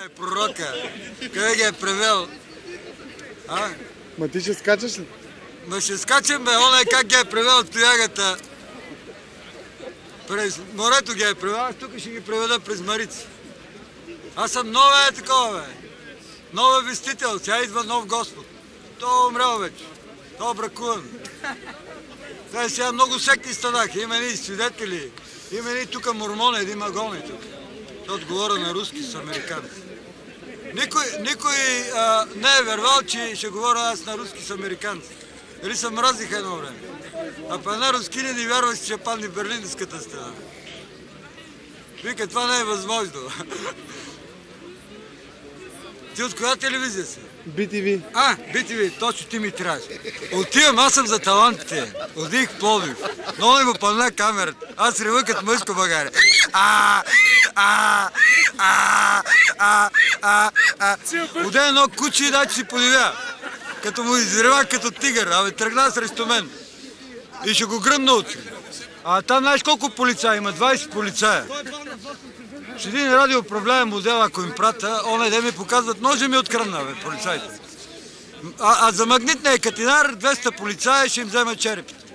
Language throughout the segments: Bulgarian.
Е пророка. Къде ги е превел? А? Ма ти ще скачаш ли? Ма ще скачам, бе. Он е как ги е превел от тоягата. През морето ги е превел, аз тук ще ги преведа през Марица. Аз съм нова такова, бе. Нова вестител, сега идва нов Господ. Той е умрял вече. Той е бракуван. Той сега много секти станаха. Има едни свидетели. Има едни тук мормони, един магони тук. Той отговоря на руски с американци. Никой не е вервал, че ще говоря аз на руски с американци. Дали се мразиха едно време. А па една рускиня ни вярва, че ще падне Берлинската стена. Вика, това не е възможно. Ти от коя телевизия си? BTV. BTV, точно ти ми трябваш. Отивам, аз съм за талантите. Отих в Пловдив. Много му пълна камерата. Аз рева като мъжко България. Оде едно куче и дай, че си подивя. Като му изрева като тигър, абе тръгна срещу мен. И ще го гръмна утре. А там знаеш колко полицаи има? 20 полицая. Ще един радиоуправляем модел, ако им прата, оне де ми показват, ножа ми откръмна, бе, полицайите. А за магнитния катинар 200 полицая ще им взема черепите.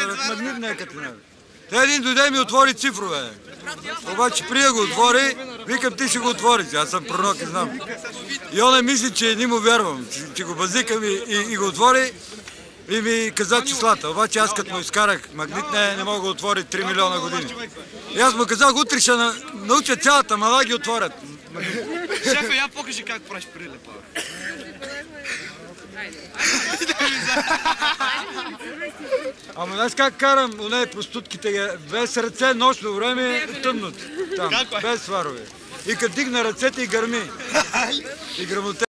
За магнитния катинар. Те един дойде ми отвори цифрове. Обаче прия го отвори, викам ти ще го отвориш, аз съм пророк и знам. И он мисли, че не му вярвам, че го базикам и го отвори и ми каза числата. Обаче аз като му изкарах магнитния не мога да отвори 3 милиона години. И аз му казах, утре ще науча цялата мала ги отворят. Шефе, я покажи как правиш прилепа. Ама знаеш как карам оне простутките, без ръце, нощно време, тъмното. Там, без сварове. И като дигна ръцете и гърми. И грамоте.